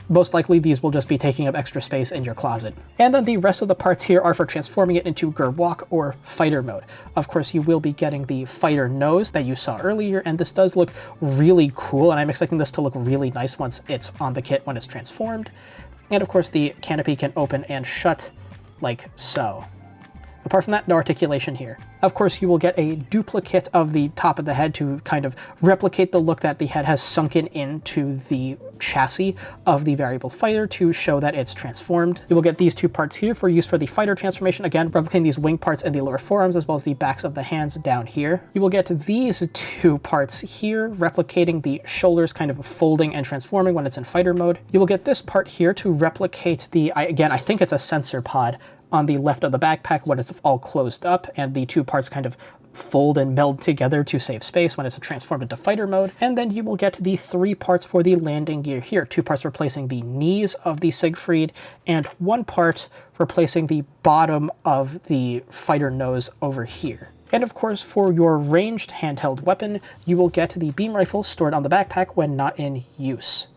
Most likely these will just be taking up extra space in your closet. And then the rest of the parts here are for transforming it into Gerwalk or fighter mode. Of course, you will be getting the fighter nose that you saw earlier, and this does look really cool, and I'm expecting this to look really nice once it's on the kit when it's transformed. And of course, the canopy can open and shut like so. Apart from that, no articulation here. Of course, you will get a duplicate of the top of the head to kind of replicate the look that the head has sunken into the chassis of the variable fighter to show that it's transformed. You will get these two parts here for use for the fighter transformation, again, replicating these wing parts in the lower forearms as well as the backs of the hands down here. You will get these two parts here, replicating the shoulders kind of folding and transforming when it's in fighter mode. You will get this part here to replicate the, again, I think it's a sensor pod on the left of the backpack when it's all closed up, and the two parts kind of fold and meld together to save space when it's transformed into fighter mode. And then you will get the three parts for the landing gear here. Two parts replacing the knees of the Siegfried, and one part replacing the bottom of the fighter nose over here. And of course, for your ranged handheld weapon, you will get the beam rifle stored on the backpack when not in use.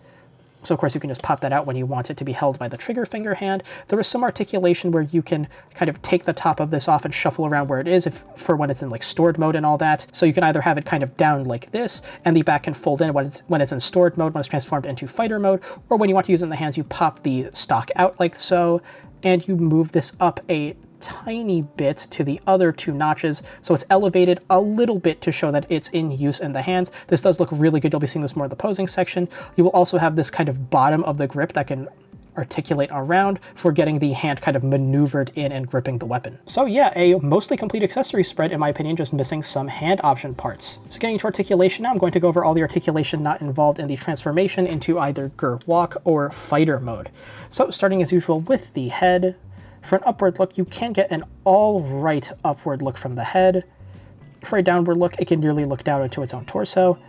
So of course you can just pop that out when you want it to be held by the trigger finger hand. There is some articulation where you can kind of take the top of this off and shuffle around where it is for when it's in like stored mode and all that. So you can either have it kind of down like this, and the back can fold in when it's in stored mode, when it's transformed into fighter mode, or when you want to use it in the hands, you pop the stock out like so, and you move this up a tiny bit to the other two notches, so it's elevated a little bit to show that it's in use in the hands. This does look really good. You'll be seeing this more in the posing section. You will also have this kind of bottom of the grip that can articulate around for getting the hand kind of maneuvered in and gripping the weapon. So yeah, a mostly complete accessory spread in my opinion, just missing some hand option parts. So getting into articulation now, I'm going to go over all the articulation not involved in the transformation into either Gerwalk or fighter mode. So starting as usual with the head. For an upward look, you can get an all right upward look from the head. For a downward look, it can nearly look down into its own torso.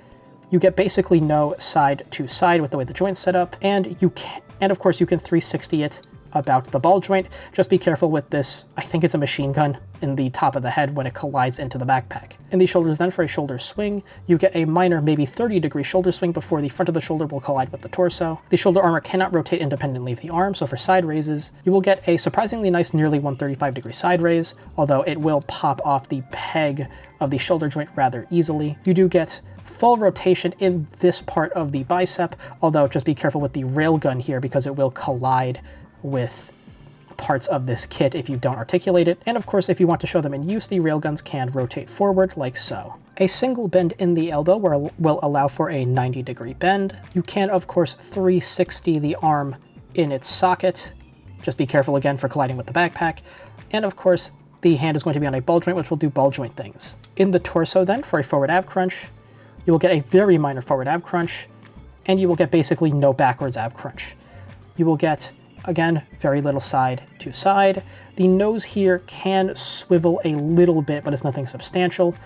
You get basically no side to side with the way the joint's set up, and of course you can 360 it about the ball joint. Just be careful with this, I think it's a machine gun in the top of the head when it collides into the backpack. In the shoulders then, for a shoulder swing, you get a minor, maybe 30-degree shoulder swing before the front of the shoulder will collide with the torso. The shoulder armor cannot rotate independently of the arm, so for side raises, you will get a surprisingly nice, nearly 135-degree side raise, although it will pop off the peg of the shoulder joint rather easily. You do get full rotation in this part of the bicep, although just be careful with the railgun here because it will collide with parts of this kit if you don't articulate it. And of course, if you want to show them in use, the railguns can rotate forward like so. A single bend in the elbow will allow for a 90-degree bend. You can, of course, 360 the arm in its socket. Just be careful again for colliding with the backpack. And of course, the hand is going to be on a ball joint, which will do ball joint things. In the torso then, for a forward ab crunch, you will get a very minor forward ab crunch, and you will get basically no backwards ab crunch. You will get, again, very little side to side. The nose here can swivel a little bit, but it's nothing substantial.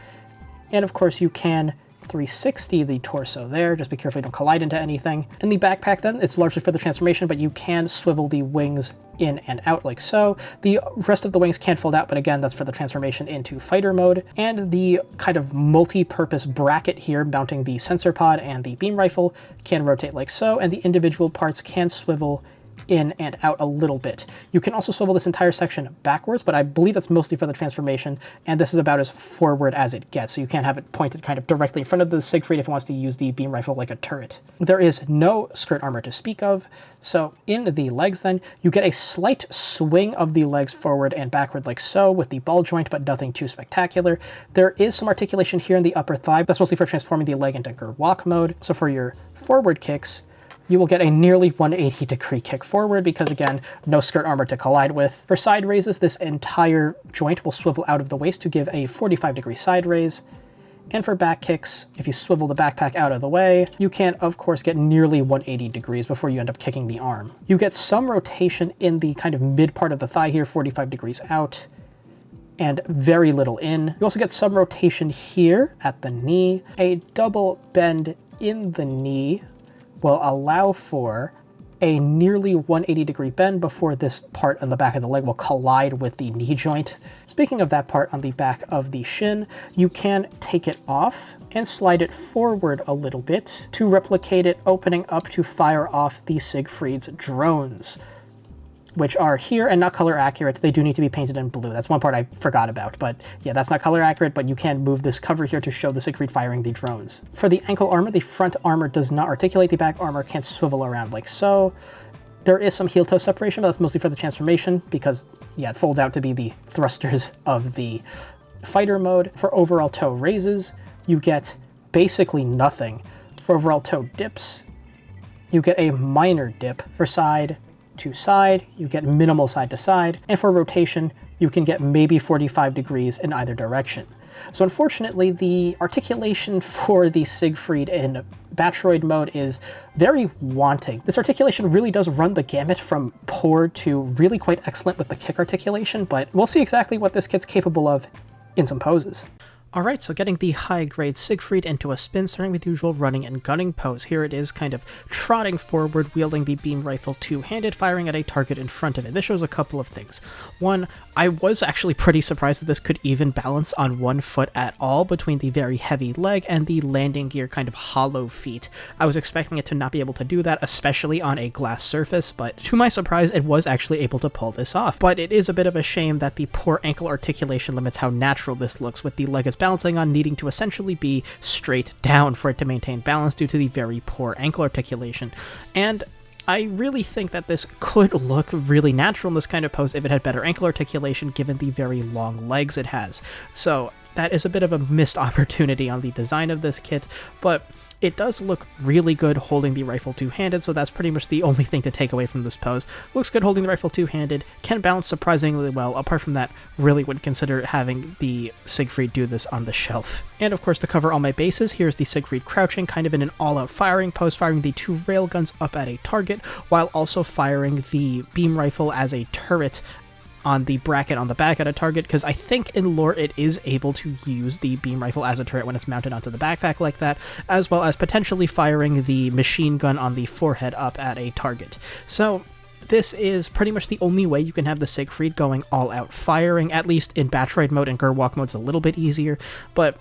And of course you can 360 the torso there. Just be careful you don't collide into anything. In the backpack then, it's largely for the transformation, but you can swivel the wings in and out like so. The rest of the wings can fold out, but again, that's for the transformation into fighter mode. And the kind of multi-purpose bracket here mounting the sensor pod and the beam rifle can rotate like so, and the individual parts can swivel in and out a little bit. You can also swivel this entire section backwards, but I believe that's mostly for the transformation, and this is about as forward as it gets, so you can't have it pointed kind of directly in front of the Siegfried if it wants to use the beam rifle like a turret. There is no skirt armor to speak of, so in the legs then, you get a slight swing of the legs forward and backward like so with the ball joint, but nothing too spectacular. There is some articulation here in the upper thigh. That's mostly for transforming the leg into Gerwalk mode. So for your forward kicks, you will get a nearly 180-degree kick forward because, again, no skirt armor to collide with. For side raises, this entire joint will swivel out of the waist to give a 45-degree side raise. And for back kicks, if you swivel the backpack out of the way, you can, of course, get nearly 180 degrees before you end up kicking the arm. You get some rotation in the kind of mid part of the thigh here, 45 degrees out, and very little in. You also get some rotation here at the knee. A double bend in the knee will allow for a nearly 180-degree bend before this part on the back of the leg will collide with the knee joint. Speaking of that part on the back of the shin, you can take it off and slide it forward a little bit to replicate it opening up to fire off the Siegfried's drones, which are here and not color accurate. They do need to be painted in blue. That's one part I forgot about, but yeah, that's not color accurate, but you can move this cover here to show the Siegfried firing the drones. For the ankle armor, the front armor does not articulate. The back armor can't swivel around like so. There is some heel-toe separation, but that's mostly for the transformation because, yeah, it folds out to be the thrusters of the fighter mode. For overall toe raises, you get basically nothing. For overall toe dips, you get a minor dip. For side to side, you get minimal side to side, and for rotation, you can get maybe 45 degrees in either direction. So unfortunately, the articulation for the Siegfried in Battroid mode is very wanting. This articulation really does run the gamut from poor to really quite excellent with the kick articulation, but we'll see exactly what this kit's capable of in some poses. Alright, so getting the high-grade Siegfried into a spin, starting with the usual running and gunning pose. Here it is, kind of trotting forward, wielding the beam rifle two-handed, firing at a target in front of it. This shows a couple of things. One, I was actually pretty surprised that this could even balance on one foot at all between the very heavy leg and the landing gear kind of hollow feet. I was expecting it to not be able to do that, especially on a glass surface, but to my surprise, it was actually able to pull this off. But it is a bit of a shame that the poor ankle articulation limits how natural this looks, with the leg as balancing on needing to essentially be straight down for it to maintain balance due to the very poor ankle articulation. And I really think that this could look really natural in this kind of pose if it had better ankle articulation given the very long legs it has. So that is a bit of a missed opportunity on the design of this kit, but it does look really good holding the rifle two-handed, so that's pretty much the only thing to take away from this pose. Looks good holding the rifle two-handed, can balance surprisingly well. Apart from that, really would consider having the Siegfried do this on the shelf. And of course, to cover all my bases, here's the Siegfried crouching, kind of in an all-out firing pose, firing the two railguns up at a target, while also firing the beam rifle as a turret on the bracket on the back at a target, because I think in lore it is able to use the beam rifle as a turret when it's mounted onto the backpack like that, as well as potentially firing the machine gun on the forehead up at a target. So this is pretty much the only way you can have the Siegfried going all-out firing, at least in Battroid mode. And Gerwalk mode's a little bit easier, but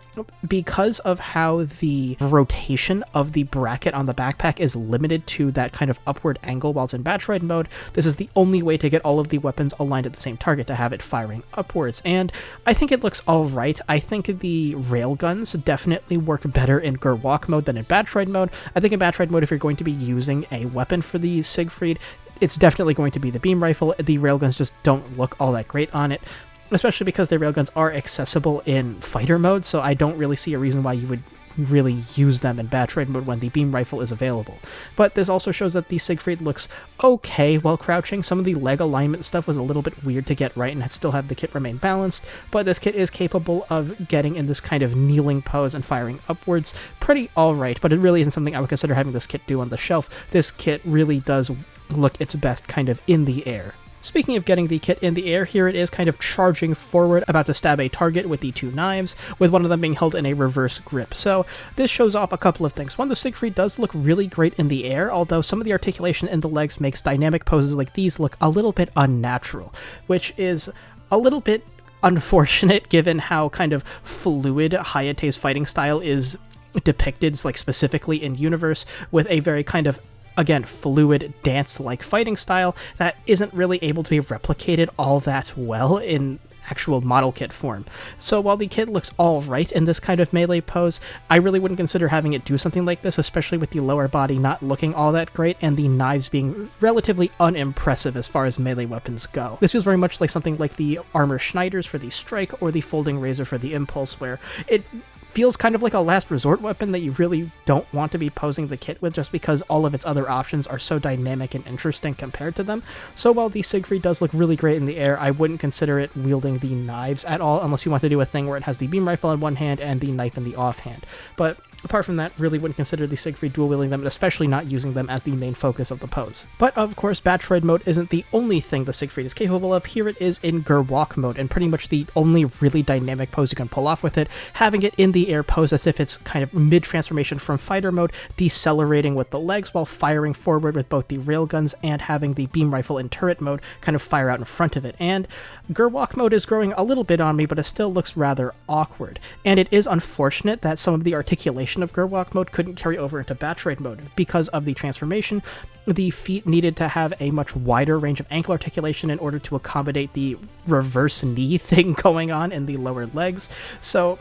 because of how the rotation of the bracket on the backpack is limited to that kind of upward angle while it's in Battroid mode, this is the only way to get all of the weapons aligned at the same target, to have it firing upwards. And I think it looks alright. I think the railguns definitely work better in Gerwalk mode than in Battroid mode. I think in Battroid mode, if you're going to be using a weapon for the Siegfried, it's definitely going to be the beam rifle. The railguns just don't look all that great on it, especially because the railguns are accessible in fighter mode, so I don't really see a reason why you would really use them in Battroid mode when the beam rifle is available. But this also shows that the Siegfried looks okay while crouching. Some of the leg alignment stuff was a little bit weird to get right and still have the kit remain balanced, but this kit is capable of getting in this kind of kneeling pose and firing upwards pretty alright, but it really isn't something I would consider having this kit do on the shelf. This kit really does look its best kind of in the air. Speaking of getting the kit in the air, here it is kind of charging forward, about to stab a target with the two knives, with one of them being held in a reverse grip. So this shows off a couple of things. One, the Siegfried does look really great in the air, although some of the articulation in the legs makes dynamic poses like these look a little bit unnatural, which is a little bit unfortunate given how kind of fluid Hayate's fighting style is depicted, like specifically in universe, with a very kind of, again, fluid dance-like fighting style that isn't really able to be replicated all that well in actual model kit form. So while the kit looks alright in this kind of melee pose, I really wouldn't consider having it do something like this, especially with the lower body not looking all that great and the knives being relatively unimpressive as far as melee weapons go. This feels very much like something like the Armor Schneiders for the Strike or the Folding Razor for the Impulse, where it feels kind of like a last resort weapon that you really don't want to be posing the kit with just because all of its other options are so dynamic and interesting compared to them. So while the Siegfried does look really great in the air, I wouldn't consider it wielding the knives at all unless you want to do a thing where it has the beam rifle in one hand and the knife in the offhand. But apart from that, really wouldn't consider the Siegfried dual-wielding them, and especially not using them as the main focus of the pose. But of course, Battroid mode isn't the only thing the Siegfried is capable of. Here it is in Gerwalk mode, and pretty much the only really dynamic pose you can pull off with it, having it in the air pose as if it's kind of mid-transformation from fighter mode, decelerating with the legs while firing forward with both the railguns, and having the beam rifle in turret mode kind of fire out in front of it. And Gerwalk mode is growing a little bit on me, but it still looks rather awkward. And it is unfortunate that some of the articulation of Gerwalk mode couldn't carry over into Battroid mode. Because of the transformation, the feet needed to have a much wider range of ankle articulation in order to accommodate the reverse knee thing going on in the lower legs. So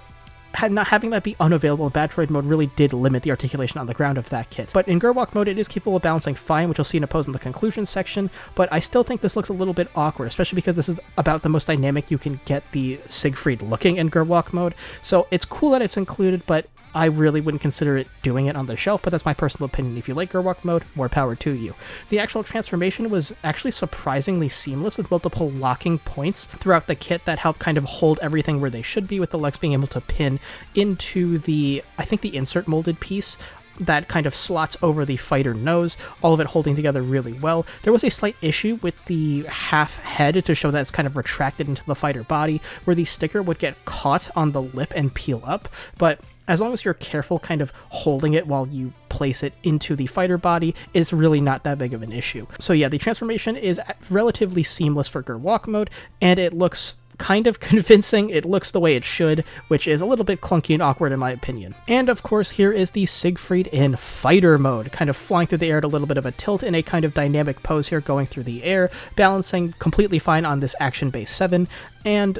not having that be unavailable in Battroid mode really did limit the articulation on the ground of that kit. But in Gerwalk mode, it is capable of balancing fine, which you'll see in a pose in the conclusion section, but I still think this looks a little bit awkward, especially because this is about the most dynamic you can get the Siegfried looking in Gerwalk mode. So it's cool that it's included, but I really wouldn't consider it doing it on the shelf, but that's my personal opinion. If you like Gerwalk mode, more power to you. The actual transformation was actually surprisingly seamless, with multiple locking points throughout the kit that help kind of hold everything where they should be, with the legs being able to pin into the, I think, the insert molded piece that kind of slots over the fighter nose, all of it holding together really well. There was a slight issue with the half head to show that it's kind of retracted into the fighter body, where the sticker would get caught on the lip and peel up, but as long as you're careful kind of holding it while you place it into the fighter body, it's really not that big of an issue. So yeah, the transformation is relatively seamless for Gerwalk mode, and it looks kind of convincing. It looks the way it should, which is a little bit clunky and awkward in my opinion. And of course, here is the Siegfried in fighter mode, kind of flying through the air at a little bit of a tilt in a kind of dynamic pose here, going through the air, balancing completely fine on this action base 7, and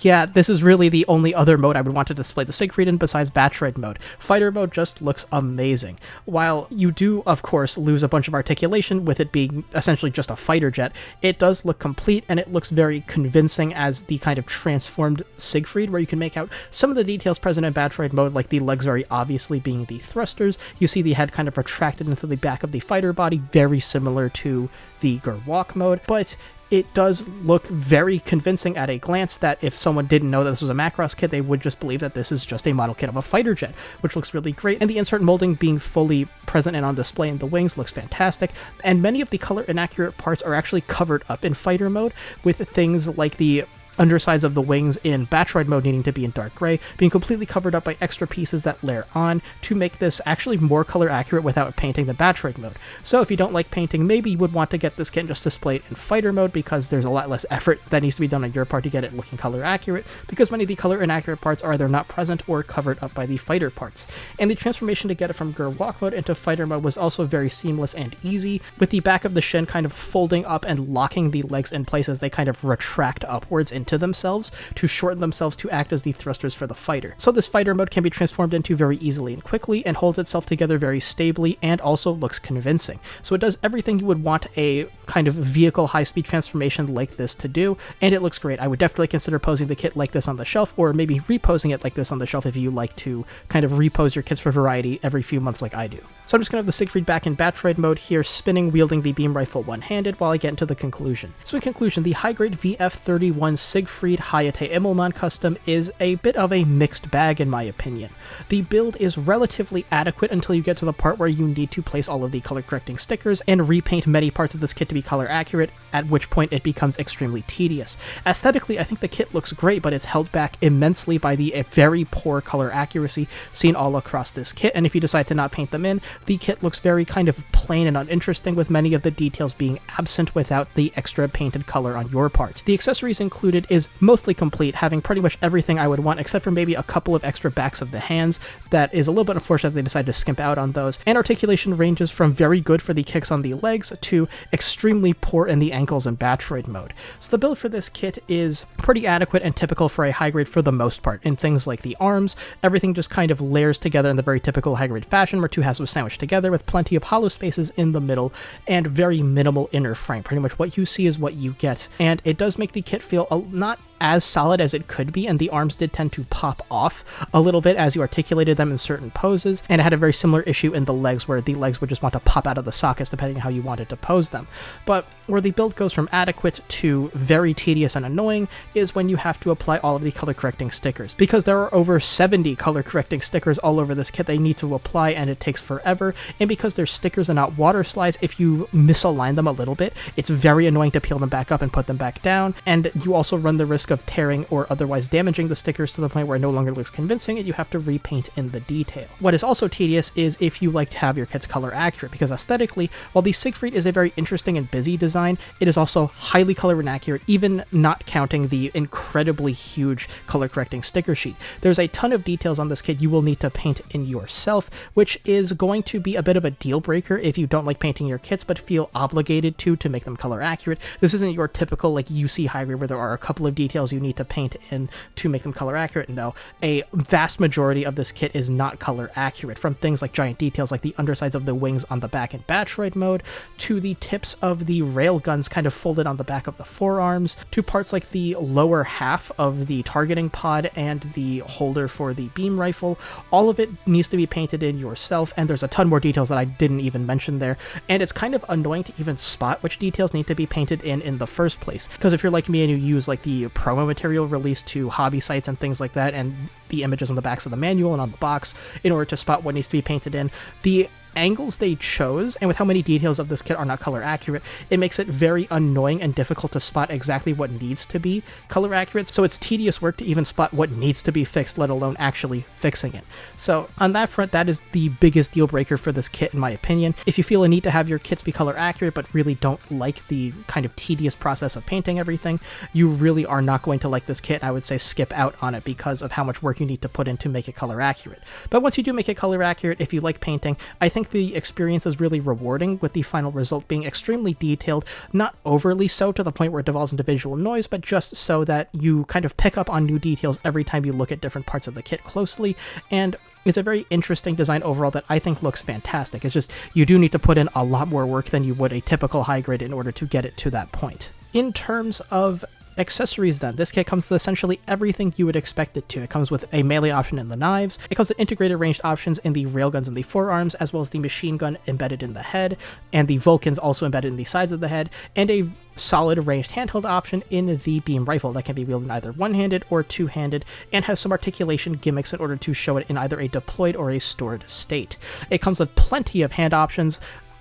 yeah, this is really the only other mode I would want to display the Siegfried in besides Battroid mode. Fighter mode just looks amazing. While you do, of course, lose a bunch of articulation with it being essentially just a fighter jet, it does look complete, and it looks very convincing as the kind of transformed Siegfried, where you can make out some of the details present in Battroid mode, like the legs very obviously being the thrusters. You see the head kind of retracted into the back of the fighter body, very similar to the Gerwalk mode, but it does look very convincing at a glance that if someone didn't know that this was a Macross kit, they would just believe that this is just a model kit of a fighter jet, which looks really great. And the insert molding being fully present and on display in the wings looks fantastic. And many of the color inaccurate parts are actually covered up in fighter mode, with things like the undersides of the wings in Battroid mode needing to be in dark gray, being completely covered up by extra pieces that layer on to make this actually more color accurate without painting the Battroid mode. So if you don't like painting, maybe you would want to get this kit and just display it in fighter mode, because there's a lot less effort that needs to be done on your part to get it looking color accurate, because many of the color inaccurate parts are either not present or covered up by the fighter parts. And the transformation to get it from Gerwalk mode into fighter mode was also very seamless and easy, with the back of the shin kind of folding up and locking the legs in place as they kind of retract upwards into themselves to shorten themselves to act as the thrusters for the fighter. So this fighter mode can be transformed into very easily and quickly, and holds itself together very stably, and also looks convincing. So it does everything you would want a kind of vehicle high-speed transformation like this to do, and it looks great. I would definitely consider posing the kit like this on the shelf, or maybe reposing it like this on the shelf if you like to kind of repose your kits for variety every few months like I do. So I'm just going to have the Siegfried back in Battroid mode here, spinning, wielding the beam rifle one-handed while I get into the conclusion. So in conclusion, the high-grade VF-31 Siegfried Hayate Immelmann Custom is a bit of a mixed bag in my opinion. The build is relatively adequate until you get to the part where you need to place all of the color-correcting stickers and repaint many parts of this kit to be color accurate, at which point it becomes extremely tedious. Aesthetically, I think the kit looks great, but it's held back immensely by the very poor color accuracy seen all across this kit, and if you decide to not paint them in, the kit looks very kind of plain and uninteresting, with many of the details being absent without the extra painted color on your part. The accessories included is mostly complete, having pretty much everything I would want, except for maybe a couple of extra backs of the hands. That is a little bit unfortunate that they decided to skimp out on those. And articulation ranges from very good for the kicks on the legs to extremely poor in the ankles in Battroid mode. So the build for this kit is pretty adequate and typical for a high grade for the most part. In things like the arms, everything just kind of layers together in the very typical high grade fashion, where two halves were sandwiched together with plenty of hollow spaces in the middle and very minimal inner frame. Pretty much what you see is what you get, and it does make the kit feel not as solid as it could be, and the arms did tend to pop off a little bit as you articulated them in certain poses, and it had a very similar issue in the legs, where the legs would just want to pop out of the sockets depending on how you wanted to pose them. But where the build goes from adequate to very tedious and annoying is when you have to apply all of the color correcting stickers. Because there are over 70 color correcting stickers all over this kit they need to apply, and it takes forever, and because they're stickers and not water slides, if you misalign them a little bit, it's very annoying to peel them back up and put them back down, and you also run the risk of tearing or otherwise damaging the stickers to the point where it no longer looks convincing and you have to repaint in the detail. What is also tedious is if you like to have your kits color accurate, because aesthetically, while the Siegfried is a very interesting and busy design, it is also highly color inaccurate, even not counting the incredibly huge color correcting sticker sheet. There's a ton of details on this kit you will need to paint in yourself, which is going to be a bit of a deal breaker if you don't like painting your kits but feel obligated to make them color accurate. This isn't your typical like UC high grade where there are a couple of details you need to paint in to make them color accurate. No, a vast majority of this kit is not color accurate, from things like giant details like the undersides of the wings on the back in Battroid mode, to the tips of the rail guns kind of folded on the back of the forearms, to parts like the lower half of the targeting pod and the holder for the beam rifle. All of it needs to be painted in yourself, and there's a ton more details that I didn't even mention there, and it's kind of annoying to even spot which details need to be painted in the first place, because if you're like me and you use like the promo material released to hobby sites and things like that, and the images on the backs of the manual and on the box in order to spot what needs to be painted in, the angles they chose, and with how many details of this kit are not color accurate, it makes it very annoying and difficult to spot exactly what needs to be color accurate, so it's tedious work to even spot what needs to be fixed, let alone actually fixing it. So on that front, that is the biggest deal breaker for this kit in my opinion. If you feel a need to have your kits be color accurate but really don't like the kind of tedious process of painting everything, you really are not going to like this kit. I would say skip out on it because of how much work you need to put in to make it color accurate. But once you do make it color accurate, if you like painting, I think the experience is really rewarding, with the final result being extremely detailed, not overly so to the point where it devolves into visual noise, but just so that you kind of pick up on new details every time you look at different parts of the kit closely, and it's a very interesting design overall that I think looks fantastic. It's just, you do need to put in a lot more work than you would a typical high grade in order to get it to that point. In terms of accessories then, this kit comes with essentially everything you would expect it to. It comes with a melee option in the knives, it comes with integrated ranged options in the railguns and the forearms, as well as the machine gun embedded in the head, and the Vulcans also embedded in the sides of the head, and a solid ranged handheld option in the beam rifle that can be wielded either one-handed or two-handed, and has some articulation gimmicks in order to show it in either a deployed or a stored state. It comes with plenty of hand options,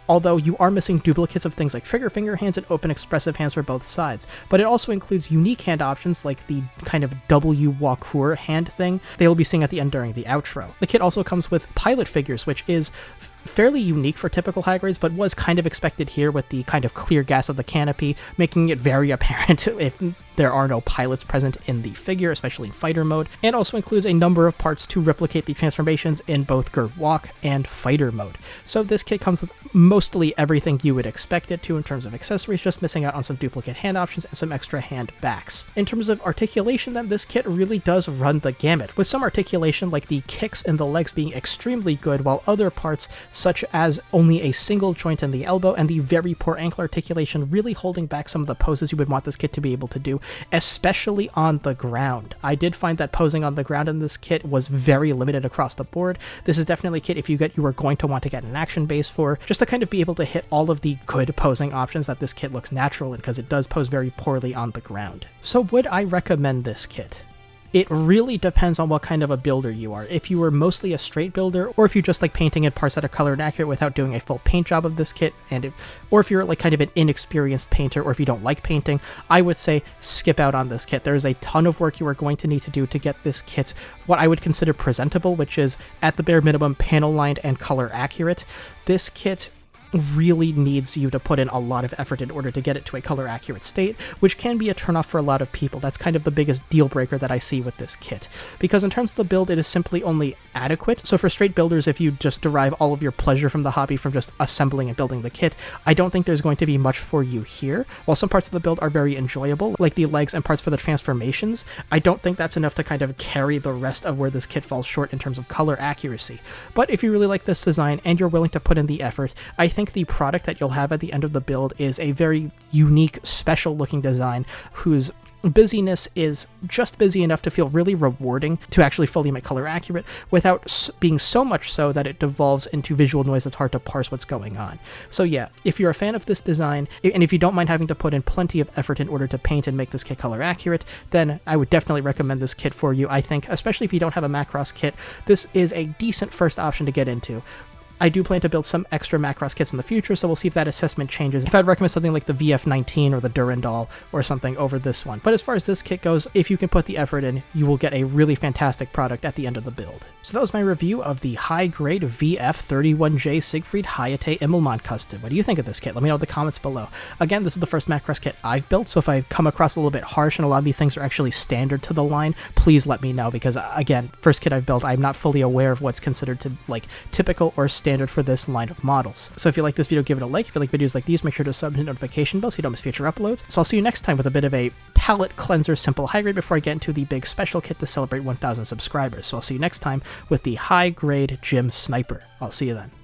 although you are missing duplicates of things like trigger finger hands and open expressive hands for both sides. But it also includes unique hand options like the kind of W walkour hand thing they will be seeing at the end during the outro. The kit also comes with pilot figures, which is fairly unique for typical high grades, but was kind of expected here with the kind of clear gas of the canopy, making it very apparent if there are no pilots present in the figure, especially in fighter mode, and also includes a number of parts to replicate the transformations in both Gerwalk and fighter mode. So this kit comes with mostly everything you would expect it to in terms of accessories, just missing out on some duplicate hand options and some extra hand backs. In terms of articulation then, this kit really does run the gamut, with some articulation like the kicks and the legs being extremely good, while other parts such as only a single joint in the elbow and the very poor ankle articulation really holding back some of the poses you would want this kit to be able to do, especially on the ground. I did find that posing on the ground in this kit was very limited across the board. This is definitely a kit if you are going to want to get an action base for, just to kind of be able to hit all of the good posing options that this kit looks natural in, because it does pose very poorly on the ground. So would I recommend this kit? It really depends on what kind of a builder you are. If you were mostly a straight builder, or if you just like painting in parts that are color inaccurate without doing a full paint job of this kit, or if you're like kind of an inexperienced painter, or if you don't like painting, I would say skip out on this kit. There is a ton of work you are going to need to do to get this kit what I would consider presentable, which is at the bare minimum panel lined and color accurate. This kit really needs you to put in a lot of effort in order to get it to a color accurate state, which can be a turnoff for a lot of people. That's kind of the biggest deal breaker that I see with this kit, because in terms of the build, it is simply only adequate. So for straight builders, if you just derive all of your pleasure from the hobby from just assembling and building the kit, I don't think there's going to be much for you here. While some parts of the build are very enjoyable, like the legs and parts for the transformations, I don't think that's enough to kind of carry the rest of where this kit falls short in terms of color accuracy. But if you really like this design and you're willing to put in the effort, I think the product that you'll have at the end of the build is a very unique, special looking design whose busyness is just busy enough to feel really rewarding to actually fully make color accurate without being so much so that it devolves into visual noise that's hard to parse what's going on. So yeah, if you're a fan of this design, and if you don't mind having to put in plenty of effort in order to paint and make this kit color accurate, then I would definitely recommend this kit for you. I think, especially if you don't have a Macross kit, this is a decent first option to get into. I do plan to build some extra Macross kits in the future, so we'll see if that assessment changes. If I'd recommend something like the VF-19 or the Durandal or something over this one. But as far as this kit goes, if you can put the effort in, you will get a really fantastic product at the end of the build. So that was my review of the high-grade VF-31J Siegfried Hayate Immelmann Custom. What do you think of this kit? Let me know in the comments below. Again, this is the first Macross kit I've built, so if I come across a little bit harsh and a lot of these things are actually standard to the line, please let me know, because again, first kit I've built, I'm not fully aware of what's considered to like typical or standard for this line of models. So if you like this video, give it a like. If you like videos like these, make sure to sub to notification bell so you don't miss future uploads. So I'll see you next time with a bit of a palette cleanser simple high grade before I get into the big special kit to celebrate 1,000 subscribers. So I'll see you next time with the high grade Gym Sniper. I'll see you then.